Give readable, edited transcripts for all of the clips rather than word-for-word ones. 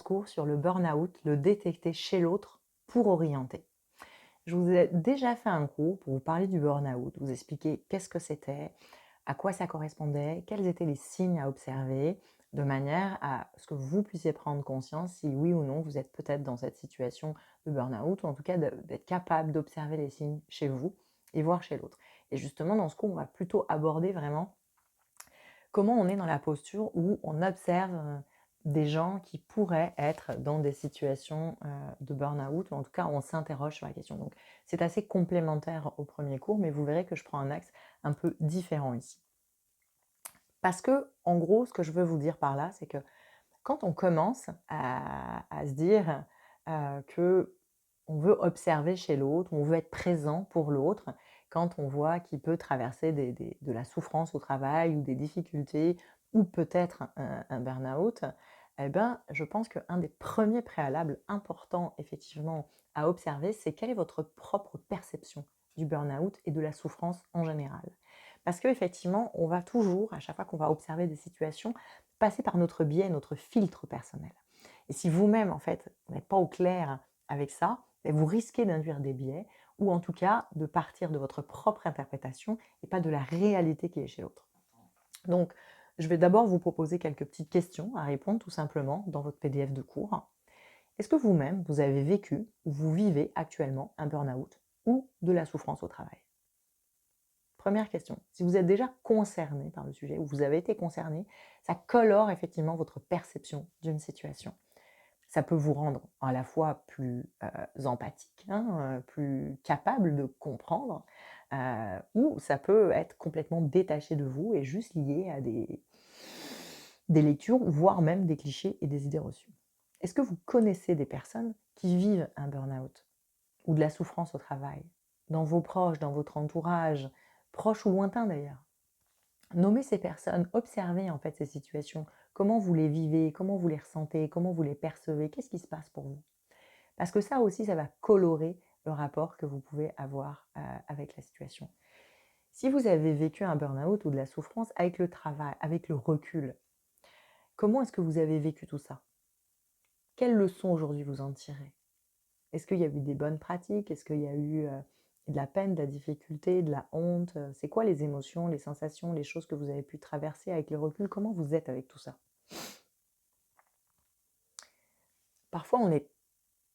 Cours sur le burn-out, le détecter chez l'autre pour orienter. Je vous ai déjà fait un cours pour vous parler du burn-out, vous expliquer qu'est-ce que c'était, à quoi ça correspondait, quels étaient les signes à observer, de manière à ce que vous puissiez prendre conscience si oui ou non vous êtes peut-être dans cette situation de burn-out, ou en tout cas d'être capable d'observer les signes chez vous et voir chez l'autre. Et justement, dans ce cours, on va plutôt aborder vraiment comment on est dans la posture où on observe des gens qui pourraient être dans des situations de burn-out, ou en tout cas on s'interroge sur la question. Donc c'est assez complémentaire au premier cours, mais vous verrez que je prends un axe un peu différent ici. Parce que, en gros, ce que je veux vous dire par là, c'est que quand on commence à se dire que on veut observer chez l'autre, on veut être présent pour l'autre, quand on voit qu'il peut traverser de la souffrance au travail ou des difficultés ou peut-être un burn-out, eh ben, je pense qu'un des premiers préalables importants effectivement à observer, c'est quelle est votre propre perception du burn-out et de la souffrance en général. Parce qu'effectivement, on va toujours, à chaque fois qu'on va observer des situations, passer par notre biais, notre filtre personnel. Et si vous-même, en fait, vous n'êtes pas au clair avec ça, vous risquez d'induire des biais, ou en tout cas de partir de votre propre interprétation et pas de la réalité qui est chez l'autre. Donc, je vais d'abord vous proposer quelques petites questions à répondre tout simplement dans votre PDF de cours. Est-ce que vous-même, vous avez vécu ou vous vivez actuellement un burn-out ou de la souffrance au travail? Première question, si vous êtes déjà concerné par le sujet ou vous avez été concerné, ça colore effectivement votre perception d'une situation. Ça peut vous rendre à la fois plus empathique, plus capable de comprendre, ou ça peut être complètement détaché de vous et juste lié à des lectures, voire même des clichés et des idées reçues. Est-ce que vous connaissez des personnes qui vivent un burn-out ou de la souffrance au travail, dans vos proches, dans votre entourage, proches ou lointains d'ailleurs? Nommez ces personnes, observez en fait ces situations, comment vous les vivez, comment vous les ressentez, comment vous les percevez, qu'est-ce qui se passe pour vous? Parce que ça aussi, ça va colorer le rapport que vous pouvez avoir avec la situation. Si vous avez vécu un burn-out ou de la souffrance avec le travail, avec le recul, comment est-ce que vous avez vécu tout ça? Quelles leçons aujourd'hui vous en tirez? Est-ce qu'il y a eu des bonnes pratiques? Est-ce qu'il y a eu de la peine, de la difficulté, de la honte? C'est quoi les émotions, les sensations, les choses que vous avez pu traverser avec le recul? Comment vous êtes avec tout ça? Parfois, on est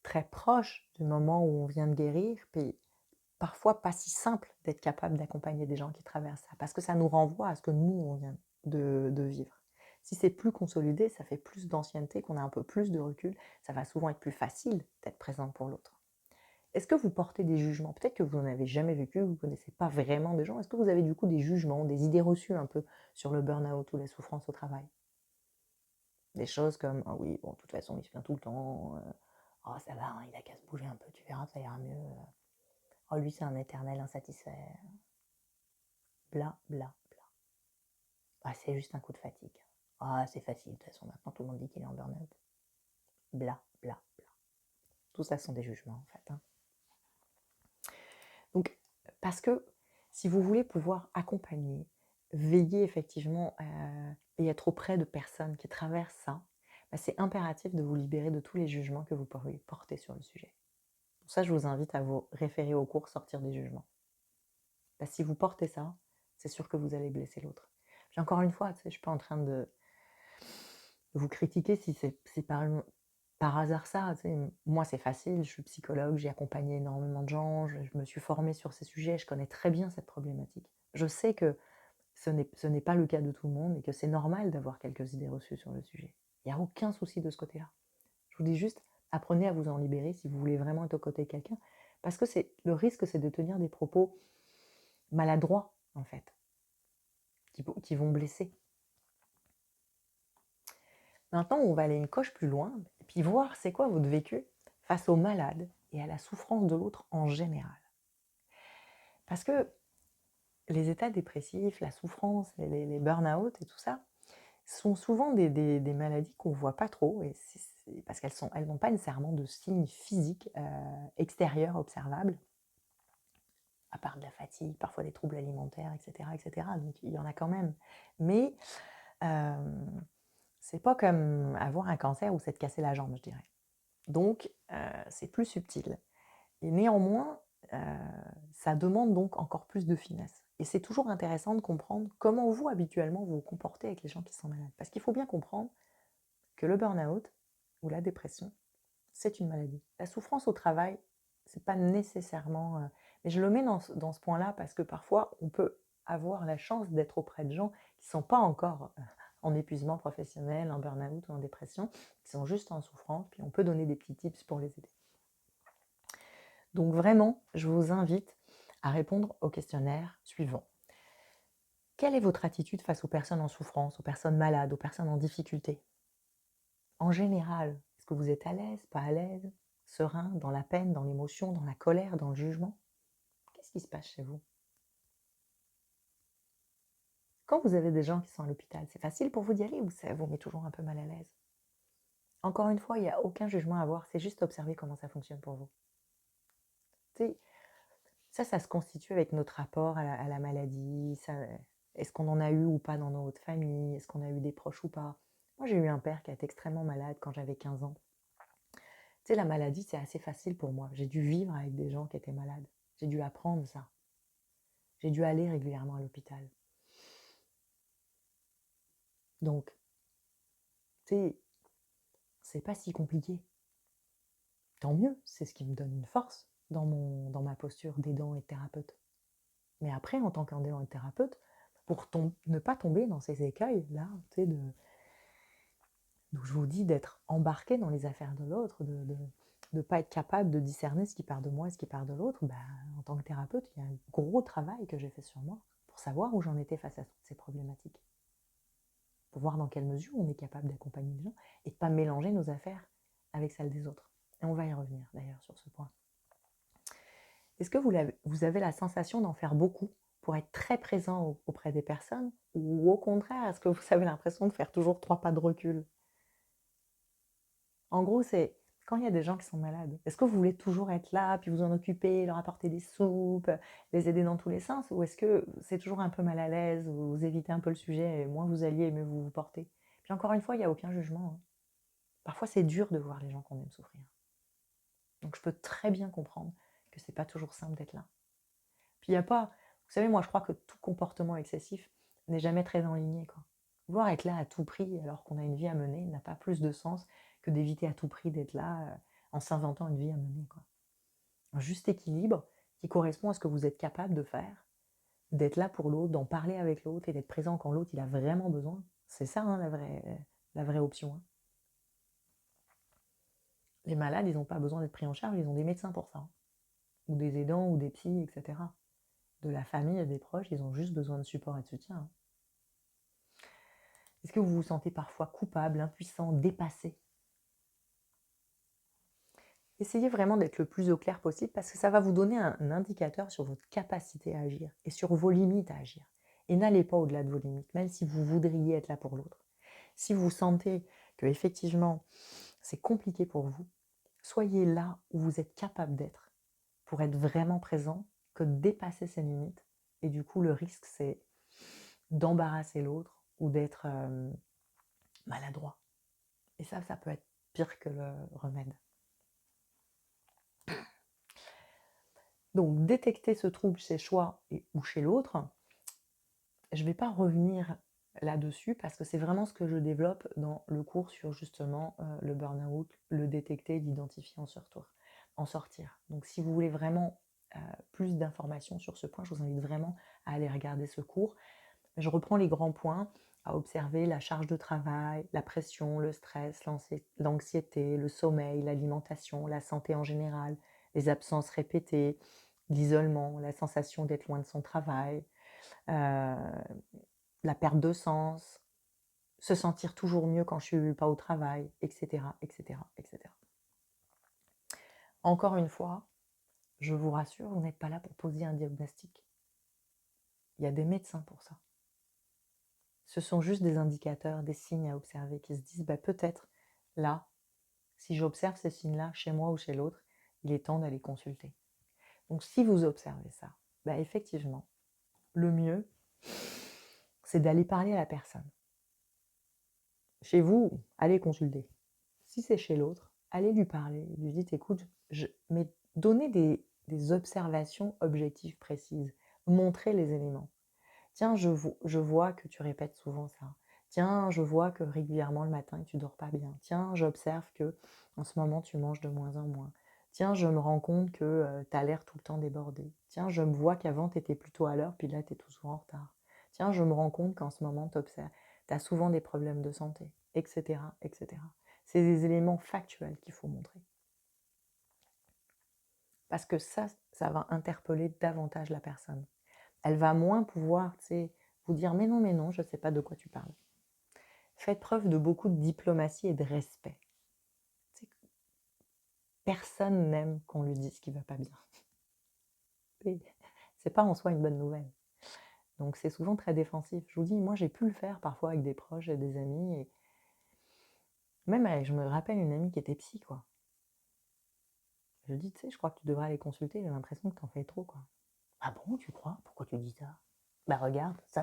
très proche du moment où on vient de guérir, puis parfois pas si simple d'être capable d'accompagner des gens qui traversent ça, parce que ça nous renvoie à ce que nous, on vient de vivre. Si c'est plus consolidé, ça fait plus d'ancienneté, qu'on a un peu plus de recul, ça va souvent être plus facile d'être présent pour l'autre. Est-ce que vous portez des jugements? Peut-être que vous n'en avez jamais vécu, vous ne connaissez pas vraiment des gens. Est-ce que vous avez du coup des jugements, des idées reçues un peu sur le burn-out ou la souffrance au travail? Des choses comme ah oui, bon, de toute façon, il se plaint tout le temps. Oh, ça va, hein, il a qu'à se bouger un peu, tu verras, ça ira mieux. Oh, lui, c'est un éternel insatisfait. Bla, bla, bla. Ah, c'est juste un coup de fatigue. Ah, c'est facile, de toute façon, maintenant tout le monde dit qu'il est en burn-out. Bla, bla, bla. Tout ça sont des jugements, en fait. Donc, parce que si vous voulez pouvoir accompagner, veiller effectivement et être auprès de personnes qui traversent ça, bah, c'est impératif de vous libérer de tous les jugements que vous pourriez porter sur le sujet. Pour ça, je vous invite à vous référer au cours Sortir des jugements. Bah, si vous portez ça, c'est sûr que vous allez blesser l'autre. Puis encore une fois, je ne suis pas en train de vous critiquer si c'est par hasard ça. Moi, c'est facile, je suis psychologue, j'ai accompagné énormément de gens, je me suis formée sur ces sujets, je connais très bien cette problématique. Je sais que ce n'est pas le cas de tout le monde et que c'est normal d'avoir quelques idées reçues sur le sujet. Il n'y a aucun souci de ce côté-là. Je vous dis juste, apprenez à vous en libérer si vous voulez vraiment être aux côtés de quelqu'un, parce que le risque, c'est de tenir des propos maladroits, en fait, qui vont blesser. Maintenant, on va aller une coche plus loin, et puis voir c'est quoi votre vécu face aux malades et à la souffrance de l'autre en général. Parce que les états dépressifs, la souffrance, les burn-out et tout ça, sont souvent des maladies qu'on ne voit pas trop, et parce qu'elles n'ont pas nécessairement de signes physiques extérieurs observables, à part de la fatigue, parfois des troubles alimentaires, etc., etc. Donc il y en a quand même. Mais C'est pas comme avoir un cancer ou s'être cassé la jambe, je dirais. Donc, c'est plus subtil. Et néanmoins, ça demande donc encore plus de finesse. Et c'est toujours intéressant de comprendre comment vous, habituellement, vous vous comportez avec les gens qui sont malades. Parce qu'il faut bien comprendre que le burn-out ou la dépression, c'est une maladie. La souffrance au travail, c'est pas nécessairement... mais je le mets dans ce point-là parce que parfois, on peut avoir la chance d'être auprès de gens qui ne sont pas encore en épuisement professionnel, en burn-out ou en dépression, qui sont juste en souffrance, puis on peut donner des petits tips pour les aider. Donc vraiment, je vous invite à répondre au questionnaire suivant. Quelle est votre attitude face aux personnes en souffrance, aux personnes malades, aux personnes en difficulté? En général, est-ce que vous êtes à l'aise, pas à l'aise, serein, dans la peine, dans l'émotion, dans la colère, dans le jugement? Qu'est-ce qui se passe chez vous? Quand vous avez des gens qui sont à l'hôpital, c'est facile pour vous d'y aller ou ça vous met toujours un peu mal à l'aise? Encore une fois, il n'y a aucun jugement à avoir, c'est juste observer comment ça fonctionne pour vous. Tu sais, ça se constitue avec notre rapport à la maladie. Est-ce qu'on en a eu ou pas dans notre famille? Est-ce qu'on a eu des proches ou pas? Moi, j'ai eu un père qui a été extrêmement malade quand j'avais 15 ans. Tu sais, la maladie, c'est assez facile pour moi. J'ai dû vivre avec des gens qui étaient malades. J'ai dû apprendre ça. J'ai dû aller régulièrement à l'hôpital. Donc, tu sais, c'est pas si compliqué. Tant mieux, c'est ce qui me donne une force dans ma posture d'aidant et de thérapeute. Mais après, en tant qu'aidant et de thérapeute, pour ne pas tomber dans ces écueils-là, tu sais, donc je vous dis d'être embarqué dans les affaires de l'autre, de ne pas être capable de discerner ce qui part de moi et ce qui part de l'autre, ben, en tant que thérapeute, il y a un gros travail que j'ai fait sur moi pour savoir où j'en étais face à toutes ces problématiques. Pour voir dans quelle mesure on est capable d'accompagner les gens et de ne pas mélanger nos affaires avec celles des autres. Et on va y revenir d'ailleurs sur ce point. Est-ce que vous avez la sensation d'en faire beaucoup pour être très présent auprès des personnes ou au contraire, est-ce que vous avez l'impression de faire toujours 3 pas de recul? En gros, c'est quand il y a des gens qui sont malades, est-ce que vous voulez toujours être là, puis vous en occuper, leur apporter des soupes, les aider dans tous les sens, ou est-ce que c'est toujours un peu mal à l'aise, vous évitez un peu le sujet, et moins vous alliez, mieux vous vous portez? Puis encore une fois, il n'y a aucun jugement, hein. Parfois, c'est dur de voir les gens qu'on aime souffrir. Donc je peux très bien comprendre que c'est pas toujours simple d'être là. Puis il n'y a pas... Vous savez, moi, je crois que tout comportement excessif n'est jamais très enligné, quoi. Vouloir être là à tout prix alors qu'on a une vie à mener n'a pas plus de sens que d'éviter à tout prix d'être là en s'inventant une vie à mener, quoi. Un juste équilibre qui correspond à ce que vous êtes capable de faire, d'être là pour l'autre, d'en parler avec l'autre et d'être présent quand l'autre il a vraiment besoin. C'est ça, hein, la vraie option, hein. Les malades, ils n'ont pas besoin d'être pris en charge, ils ont des médecins pour ça, hein. Ou des aidants, ou des psys, etc. De la famille et des proches, ils ont juste besoin de support et de soutien, hein. Est-ce que vous vous sentez parfois coupable, impuissant, dépassé? Essayez vraiment d'être le plus au clair possible parce que ça va vous donner un indicateur sur votre capacité à agir et sur vos limites à agir. Et n'allez pas au-delà de vos limites, même si vous voudriez être là pour l'autre. Si vous sentez que effectivement c'est compliqué pour vous, soyez là où vous êtes capable d'être pour être vraiment présent, que de dépasser ses limites. Et du coup, le risque, c'est d'embarrasser l'autre ou d'être maladroit. Et ça peut être pire que le remède. Donc, détecter ce trouble chez soi ou chez l'autre, je ne vais pas revenir là-dessus parce que c'est vraiment ce que je développe dans le cours sur justement le burn-out, le détecter, l'identifier, en sortir. Donc, si vous voulez vraiment plus d'informations sur ce point, je vous invite vraiment à aller regarder ce cours. Je reprends les grands points, à observer la charge de travail, la pression, le stress, l'anxiété, le sommeil, l'alimentation, la santé en général, les absences répétées, l'isolement, la sensation d'être loin de son travail, la perte de sens, se sentir toujours mieux quand je ne suis pas au travail, etc., etc., etc. Encore une fois, je vous rassure, vous n'êtes pas là pour poser un diagnostic. Il y a des médecins pour ça. Ce sont juste des indicateurs, des signes à observer qui se disent peut-être là, si j'observe ces signes-là chez moi ou chez l'autre, il est temps d'aller consulter. Donc si vous observez ça, effectivement, le mieux, c'est d'aller parler à la personne. Chez vous, allez consulter. Si c'est chez l'autre, allez lui parler. Lui dites, écoute, mais donnez des observations objectives précises. Montrez les éléments. Tiens, je vois que tu répètes souvent ça. Tiens, je vois que régulièrement le matin, tu dors pas bien. Tiens, j'observe que en ce moment, tu manges de moins en moins. Tiens, je me rends compte que tu as l'air tout le temps débordé. Tiens, je me vois qu'avant, tu étais plutôt à l'heure, puis là, tu es toujours en retard. Tiens, je me rends compte qu'en ce moment, tu as souvent des problèmes de santé, etc., etc. C'est des éléments factuels qu'il faut montrer. Parce que ça va interpeller davantage la personne. Elle va moins pouvoir, vous dire mais non, je ne sais pas de quoi tu parles. Faites preuve de beaucoup de diplomatie et de respect. Personne n'aime qu'on lui dise qu'il ne va pas bien. C'est pas en soi une bonne nouvelle. Donc c'est souvent très défensif. Je vous dis, moi j'ai pu le faire parfois avec des proches et des amis. Et même je me rappelle une amie qui était psy, quoi. Je dis, tu sais, je crois que tu devrais aller consulter, j'ai l'impression que tu en fais trop, quoi. Ah bon, tu crois? Pourquoi tu dis ça? Bah regarde, ça.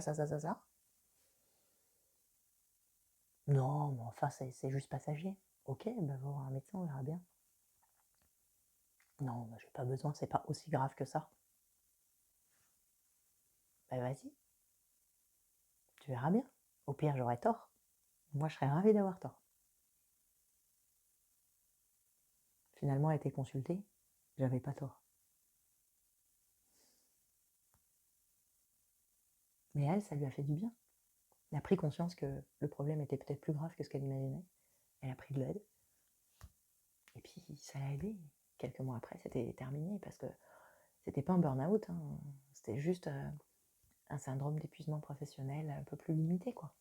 Non, mais enfin, c'est juste passager. Ok, bah va voir un médecin, on verra bien. Non, bah, j'ai pas besoin, c'est pas aussi grave que ça. Bah vas-y, tu verras bien. Au pire, j'aurai tort. Moi, je serais ravie d'avoir tort. Finalement, elle a été consultée, j'avais pas tort. Mais elle, ça lui a fait du bien. Elle a pris conscience que le problème était peut-être plus grave que ce qu'elle imaginait. Elle a pris de l'aide. Et puis, ça l'a aidée. Quelques mois après, c'était terminé parce que c'était pas un burn-out, hein. C'était juste un syndrome d'épuisement professionnel un peu plus limité, quoi.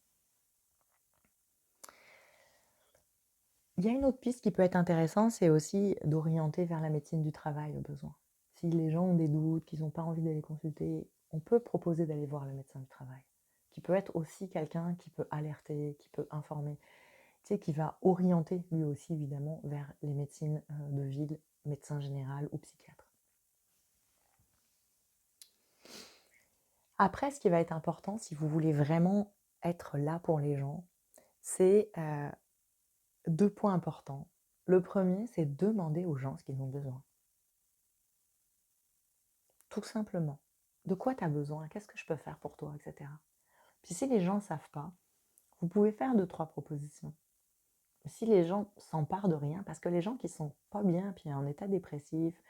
Il y a une autre piste qui peut être intéressante, c'est aussi d'orienter vers la médecine du travail au besoin. Si les gens ont des doutes, qu'ils n'ont pas envie d'aller consulter, on peut proposer d'aller voir le médecin du travail, qui peut être aussi quelqu'un qui peut alerter, qui peut informer, qui va orienter lui aussi évidemment vers les médecines de ville, médecin général ou psychiatre. Après, ce qui va être important, si vous voulez vraiment être là pour les gens, c'est 2 points importants. Le premier, c'est demander aux gens ce qu'ils ont besoin. Tout simplement. De quoi tu as besoin? Qu'est-ce que je peux faire pour toi? Etc. Puis si les gens ne savent pas, vous pouvez faire 2-3 propositions. Si les gens s'emparent de rien, parce que les gens qui sont pas bien, puis en état dépressif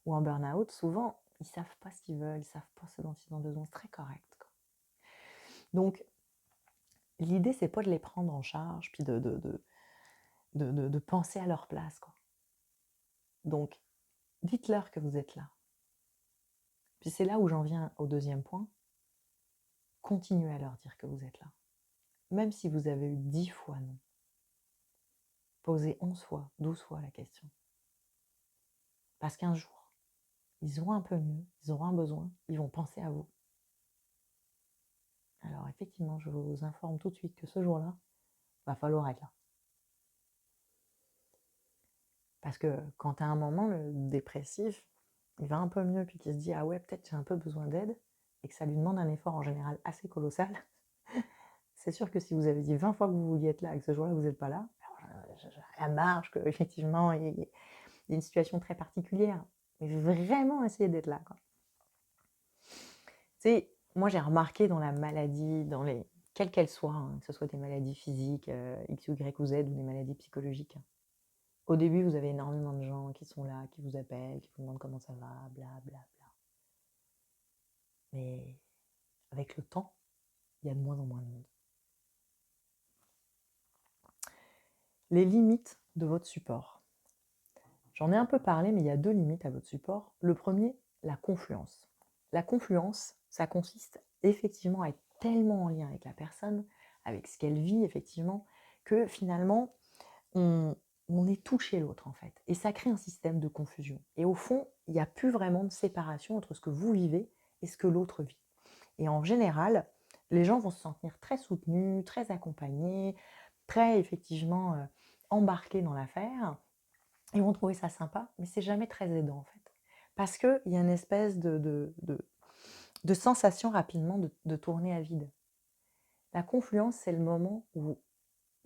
ou en burn-out, souvent, ils ne savent pas ce qu'ils veulent, ils ne savent pas ce dont ils ont besoin. C'est très correct, quoi. Donc, l'idée, c'est pas de les prendre en charge, puis de penser à leur place, quoi. Donc, dites-leur que vous êtes là. Puis c'est là où j'en viens au deuxième point. Continuez à leur dire que vous êtes là. Même si vous avez eu 10 fois non. Posez 11 fois, 12 fois la question. Parce qu'un jour, ils auront un peu mieux, ils auront un besoin, ils vont penser à vous. Alors effectivement, je vous informe tout de suite que ce jour-là, il va falloir être là. Parce que quand à un moment, le dépressif, il va un peu mieux, puis qu'il se dit « Ah ouais, peut-être j'ai un peu besoin d'aide », et que ça lui demande un effort en général assez colossal, c'est sûr que si vous avez dit 20 fois que vous vouliez être là et que ce jour-là, vous n'êtes pas là, la marge qu'effectivement, il y a une situation très particulière. Mais vraiment essayer d'être là, quoi. Tu sais, moi j'ai remarqué dans la maladie, quelle qu'elle soit, hein, que ce soit des maladies physiques, X, Y ou Z, ou des maladies psychologiques, au début vous avez énormément de gens qui sont là, qui vous appellent, qui vous demandent comment ça va, bla bla bla. Mais avec le temps, il y a de moins en moins de monde. Les limites de votre support. J'en ai un peu parlé, mais il y a 2 limites à votre support. Le premier, la confluence. La confluence, ça consiste effectivement à être tellement en lien avec la personne, avec ce qu'elle vit effectivement, que finalement, on est tout chez l'autre en fait. Et ça crée un système de confusion. Et au fond, il n'y a plus vraiment de séparation entre ce que vous vivez et ce que l'autre vit. Et en général, les gens vont se sentir très soutenus, très accompagnés, très effectivement embarqués dans l'affaire. Ils vont trouver ça sympa, mais c'est jamais très aidant en fait. Parce qu'il y a une espèce de sensation rapidement de tourner à vide. La confluence, c'est le moment où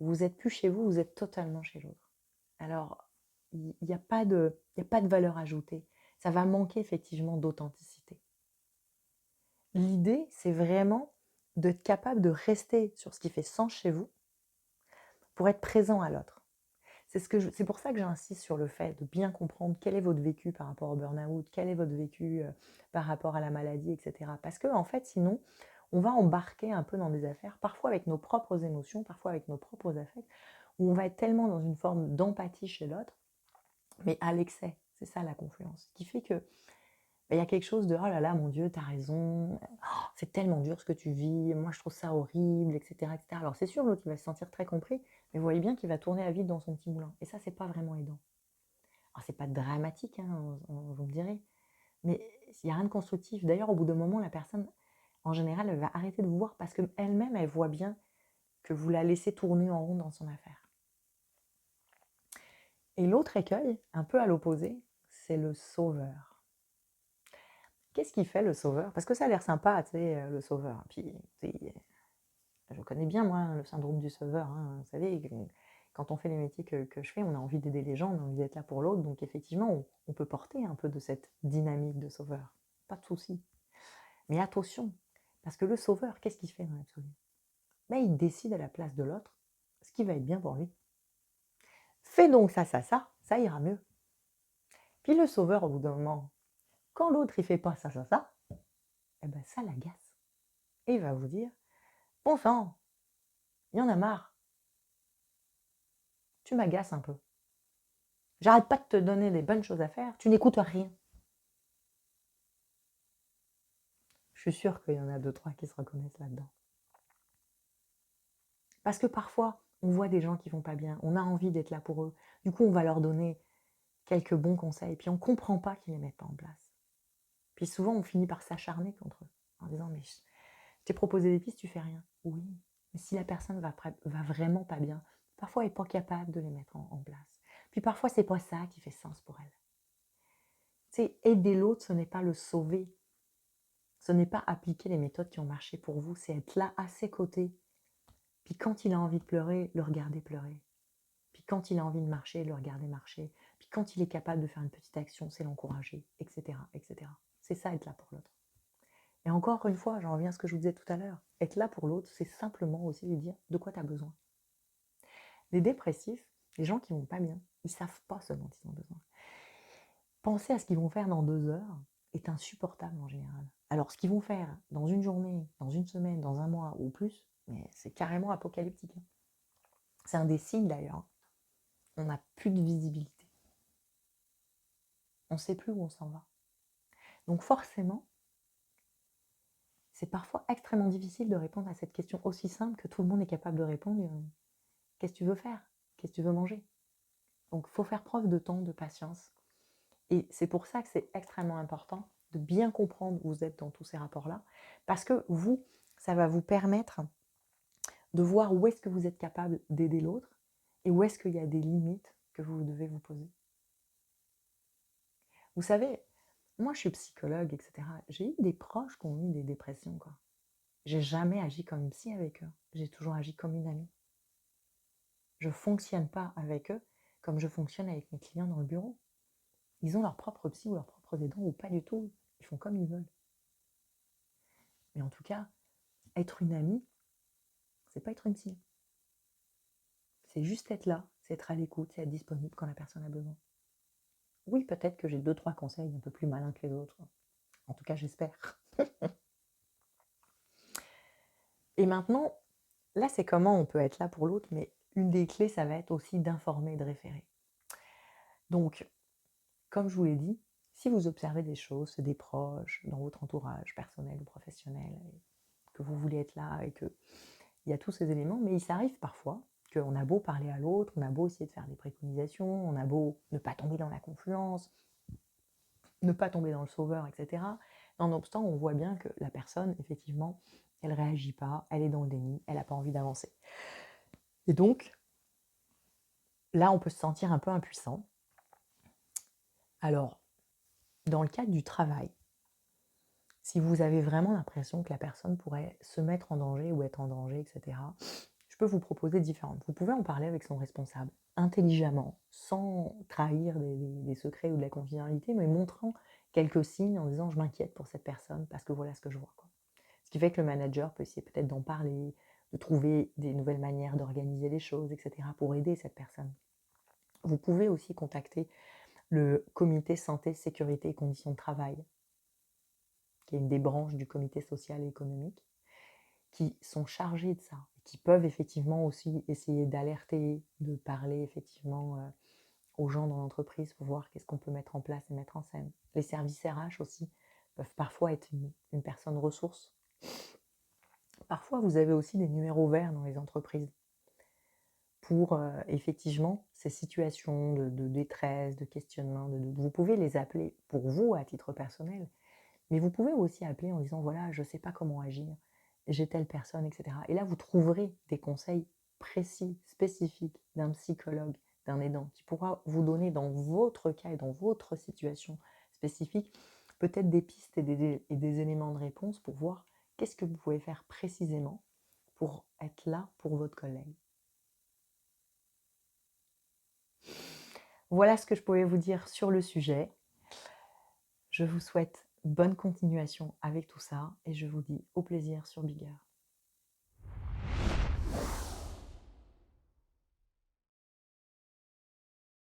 Vous n'êtes plus chez vous, vous êtes totalement chez l'autre. Alors, il n'y a pas de valeur ajoutée. Ça va manquer effectivement d'authenticité. L'idée, c'est vraiment d'être capable de rester sur ce qui fait sens chez vous pour être présent à l'autre. C'est pour ça que j'insiste sur le fait de bien comprendre quel est votre vécu par rapport au burn-out, quel est votre vécu par rapport à la maladie, etc. Parce que, en fait, sinon, on va embarquer un peu dans des affaires, parfois avec nos propres émotions, parfois avec nos propres affects, où on va être tellement dans une forme d'empathie chez l'autre, mais à l'excès. C'est ça la confluence. Ce qui fait que il y a quelque chose de oh là là, mon Dieu, t'as raison, oh, c'est tellement dur ce que tu vis, moi je trouve ça horrible, etc. etc. Alors c'est sûr, l'autre il va se sentir très compris, mais vous voyez bien qu'il va tourner à vide dans son petit moulin. Et ça, c'est pas vraiment aidant. Alors c'est pas dramatique, hein, vous me direz, mais il n'y a rien de constructif. D'ailleurs, au bout d'un moment, la personne, en général, elle va arrêter de vous voir parce qu'elle-même, elle voit bien que vous la laissez tourner en rond dans son affaire. Et l'autre écueil, un peu à l'opposé, c'est le sauveur. Qu'est-ce qu'il fait le sauveur? Parce que ça a l'air sympa, tu sais, le sauveur. Puis, je connais bien, moi, le syndrome du sauveur. Hein. Vous savez, quand on fait les métiers que je fais, on a envie d'aider les gens, on a envie d'être là pour l'autre. Donc, effectivement, on peut porter un peu de cette dynamique de sauveur. Pas de souci. Mais attention, parce que le sauveur, qu'est-ce qu'il fait dans l'absolu? Ben, il décide à la place de l'autre ce qui va être bien pour lui. Fais donc ça ira mieux. Puis le sauveur, au bout d'un moment, quand l'autre il fait pas ça, eh ben ça l'agace. Et il va vous dire, bon sang, il y en a marre. Tu m'agaces un peu. J'arrête pas de te donner des bonnes choses à faire, tu n'écoutes rien. Je suis sûre qu'il y en a 2-3 qui se reconnaissent là-dedans. Parce que parfois, on voit des gens qui vont pas bien, on a envie d'être là pour eux. Du coup, on va leur donner quelques bons conseils, puis on comprend pas qu'ils les mettent pas en place. Puis souvent, on finit par s'acharner contre eux, en disant, mais je t'ai proposé des pistes, tu fais rien. Oui, mais si la personne va vraiment pas bien, parfois elle n'est pas capable de les mettre en place. Puis parfois, c'est pas ça qui fait sens pour elle. Tu sais, aider l'autre, ce n'est pas le sauver. Ce n'est pas appliquer les méthodes qui ont marché pour vous, c'est être là à ses côtés. Puis quand il a envie de pleurer, le regarder pleurer. Puis quand il a envie de marcher, le regarder marcher. Puis quand il est capable de faire une petite action, c'est l'encourager, etc., etc. C'est ça, être là pour l'autre. Et encore une fois, j'en reviens à ce que je vous disais tout à l'heure. Être là pour l'autre, c'est simplement aussi lui dire de quoi tu as besoin. Les dépressifs, les gens qui vont pas bien, ils savent pas ce dont ils ont besoin. Penser à ce qu'ils vont faire dans 2 heures est insupportable en général. Alors ce qu'ils vont faire dans une journée, dans une semaine, dans un mois ou plus, mais c'est carrément apocalyptique. C'est un des signes d'ailleurs. On n'a plus de visibilité. On ne sait plus où on s'en va. Donc forcément, c'est parfois extrêmement difficile de répondre à cette question aussi simple que tout le monde est capable de répondre. Qu'est-ce que tu veux faire? Qu'est-ce que tu veux manger? Donc il faut faire preuve de temps, de patience. Et c'est pour ça que c'est extrêmement important de bien comprendre où vous êtes dans tous ces rapports-là, parce que vous, ça va vous permettre de voir où est-ce que vous êtes capable d'aider l'autre et où est-ce qu'il y a des limites que vous devez vous poser. Vous savez, moi je suis psychologue, etc. J'ai eu des proches qui ont eu des dépressions, quoi. J'ai jamais agi comme une psy avec eux. J'ai toujours agi comme une amie. Je ne fonctionne pas avec eux comme je fonctionne avec mes clients dans le bureau. Ils ont leur propre psy ou leurs propres aidants ou pas du tout. Ils font comme ils veulent. Mais en tout cas, être une amie, c'est pas être une psy. C'est juste être là, c'est être à l'écoute, c'est être disponible quand la personne a besoin. Oui, peut-être que j'ai 2-3 conseils un peu plus malins que les autres. En tout cas, j'espère. Et maintenant, là, c'est comment on peut être là pour l'autre, mais une des clés, ça va être aussi d'informer et de référer. Donc, comme je vous l'ai dit, si vous observez des choses, des proches, dans votre entourage personnel ou professionnel, que vous voulez être là et qu'il y a tous ces éléments, mais il s'arrive parfois qu'on a beau parler à l'autre, on a beau essayer de faire des préconisations, on a beau ne pas tomber dans la confluence, ne pas tomber dans le sauveur, etc. Nonobstant, on voit bien que la personne, effectivement, elle ne réagit pas, elle est dans le déni, elle n'a pas envie d'avancer. Et donc, là, on peut se sentir un peu impuissant. Alors, dans le cadre du travail, si vous avez vraiment l'impression que la personne pourrait se mettre en danger ou être en danger, etc., je peux vous proposer différentes. Vous pouvez en parler avec son responsable intelligemment, sans trahir des secrets ou de la confidentialité, mais montrant quelques signes en disant je m'inquiète pour cette personne parce que voilà ce que je vois, quoi. Ce qui fait que le manager peut essayer peut-être d'en parler, de trouver des nouvelles manières d'organiser les choses, etc., pour aider cette personne. Vous pouvez aussi contacter le comité santé, sécurité et conditions de travail, qui est une des branches du comité social et économique, qui sont chargés de ça, qui peuvent effectivement aussi essayer d'alerter, de parler effectivement aux gens dans l'entreprise pour voir qu'est-ce qu'on peut mettre en place et mettre en scène. Les services RH aussi peuvent parfois être une personne ressource. Parfois, vous avez aussi des numéros verts dans les entreprises pour effectivement ces situations de détresse, de questionnement, de doute. Vous pouvez les appeler pour vous à titre personnel, mais vous pouvez aussi appeler en disant voilà, je ne sais pas comment agir, j'ai telle personne, etc. Et là, vous trouverez des conseils précis, spécifiques d'un psychologue, d'un aidant, qui pourra vous donner dans votre cas et dans votre situation spécifique peut-être des pistes et des éléments de réponse pour voir qu'est-ce que vous pouvez faire précisément pour être là pour votre collègue. Voilà ce que je pouvais vous dire sur le sujet. Je vous souhaite bonne continuation avec tout ça et je vous dis au plaisir sur Bigger.